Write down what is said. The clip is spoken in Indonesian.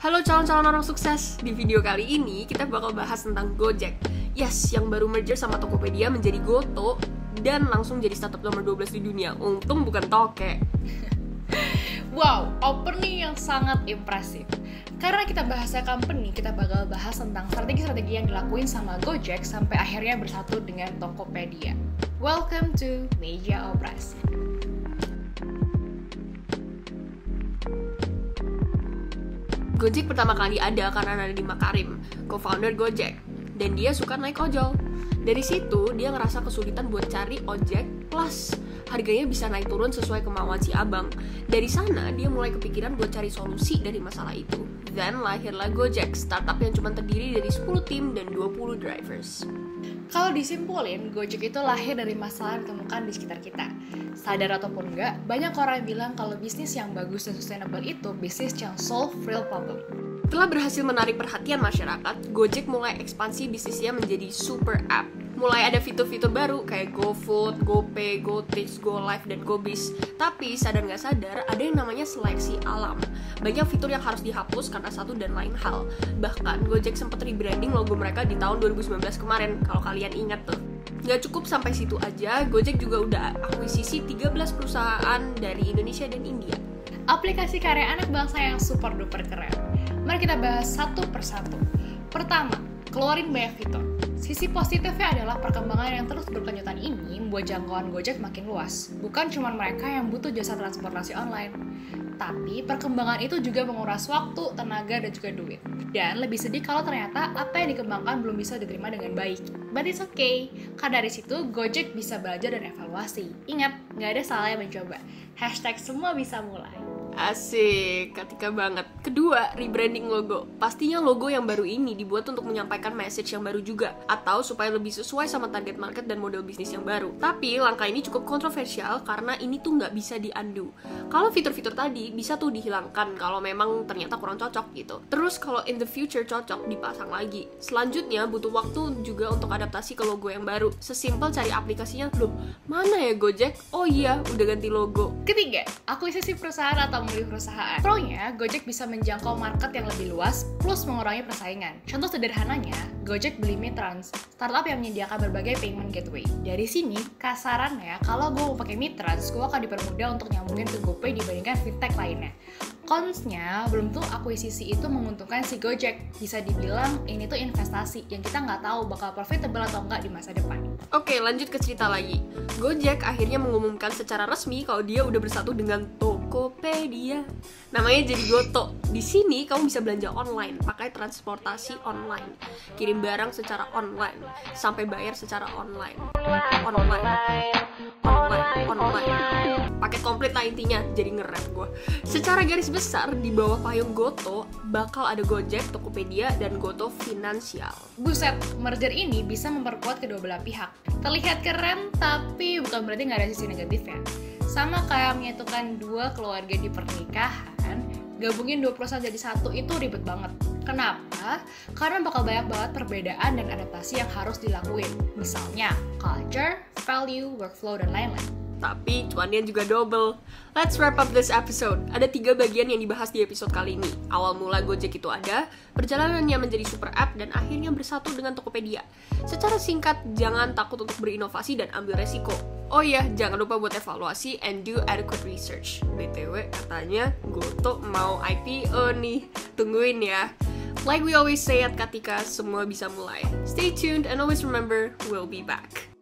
Halo calon-calon orang sukses. Di video kali ini kita bakal bahas tentang Gojek. Yes, yang baru merger sama Tokopedia menjadi Goto dan langsung jadi startup nomor 12 di dunia. Untung bukan toke. Wow, opening yang sangat impresif. Karena kita bahasnya company, kita bakal bahas tentang strategi-strategi yang dilakuin sama Gojek sampai akhirnya bersatu dengan Tokopedia. Welcome to Meja Operasi. Gojek pertama kali ada karena Nadiem Makarim, co-founder Gojek, dan dia suka naik ojol. Dari situ dia ngerasa kesulitan buat cari ojek plus harganya bisa naik turun sesuai kemauan si abang. Dari sana dia mulai kepikiran buat cari solusi dari masalah itu. Dan lahirlah Gojek, startup yang cuma terdiri dari 10 tim dan 20 drivers. Kalau disimpulin, Gojek itu lahir dari masalah yang ditemukan di sekitar kita. Sadar ataupun enggak, banyak orang yang bilang kalau bisnis yang bagus dan sustainable itu bisnis yang solve real problem. Setelah berhasil menarik perhatian masyarakat, Gojek mulai ekspansi bisnisnya menjadi super app. Mulai ada fitur-fitur baru kayak GoFood, GoPay, GoTix, GoLive, dan GoBiz. Tapi sadar nggak sadar, ada yang namanya seleksi alam. Banyak fitur yang harus dihapus karena satu dan lain hal. Bahkan Gojek sempat rebranding logo mereka di tahun 2019 kemarin, kalau kalian ingat tuh. Nggak cukup sampai situ aja, Gojek juga udah akuisisi 13 perusahaan dari Indonesia dan India. Aplikasi karya anak bangsa yang super duper keren. Mari kita bahas satu persatu. Pertama, keluarin banyak fitur. Sisi positifnya adalah perkembangan yang terus berkelanjutan ini membuat jangkauan Gojek makin luas. Bukan cuma mereka yang butuh jasa transportasi online, tapi perkembangan itu juga menguras waktu, tenaga, dan juga duit. Dan lebih sedih kalau ternyata apa yang dikembangkan belum bisa diterima dengan baik. But it's okay, karena dari situ Gojek bisa belajar dan evaluasi. Ingat, nggak ada salahnya mencoba. #semua bisa mulai. Asik, ketika banget. Kedua, rebranding logo. Pastinya logo yang baru ini dibuat untuk menyampaikan message yang baru juga, atau supaya lebih sesuai sama target market dan model bisnis yang baru. Tapi langkah ini cukup kontroversial karena ini tuh nggak bisa di-undo. Kalau fitur-fitur tadi bisa tuh dihilangkan kalau memang ternyata kurang cocok gitu. Terus kalau in the future cocok, dipasang lagi. Selanjutnya butuh waktu juga untuk adaptasi ke logo yang baru. Sesimpel cari aplikasinya, loh mana ya Gojek? Oh iya, udah ganti logo. Ketiga, akuisisi perusahaan atau membeli perusahaan. Pro-nya, Gojek bisa menjangkau market yang lebih luas plus mengurangi persaingan. Contoh sederhananya, Gojek beli Mitrans, startup yang menyediakan berbagai payment gateway. Dari sini, kasarannya, kalau gue mau pakai Mitrans, gue akan dipermudah untuk nyambungin ke GoPay dibandingkan fintech lainnya. Cons-nya, belum tuh akuisisi itu menguntungkan si Gojek. Bisa dibilang ini tuh investasi yang kita nggak tahu bakal profitable atau enggak di masa depan. Oke, lanjut ke cerita lagi. Gojek akhirnya mengumumkan secara resmi kalau dia udah bersatu dengan Tokopedia. Namanya jadi Goto. Di sini kamu bisa belanja online, pakai transportasi online, kirim barang secara online, sampai bayar secara online. Paket komplit lah intinya, jadi ngerap gue. Secara garis besar, di bawah payung Goto bakal ada Gojek, Tokopedia, dan Goto Finansial. Buset, merger ini bisa memperkuat kedua belah pihak. Terlihat keren, tapi bukan berarti nggak ada sisi negatifnya. Sama kayak menyatukan dua keluarga di pernikahan, gabungin dua perusahaan jadi satu itu ribet banget. Kenapa? Karena bakal banyak banget perbedaan dan adaptasi yang harus dilakuin. Misalnya, culture, value, workflow, dan lain-lain. Tapi cuannya juga double. Let's wrap up this episode. Ada 3 bagian yang dibahas di episode kali ini. Awal mula Gojek itu ada, perjalanannya menjadi super app, dan akhirnya bersatu dengan Tokopedia. Secara singkat, jangan takut untuk berinovasi dan ambil resiko. Oh iya, jangan lupa buat evaluasi and do adequate research. BTW, katanya Goto mau IPO nih. Tungguin ya. Like we always say at Katika, semua bisa mulai. Stay tuned and always remember, we'll be back.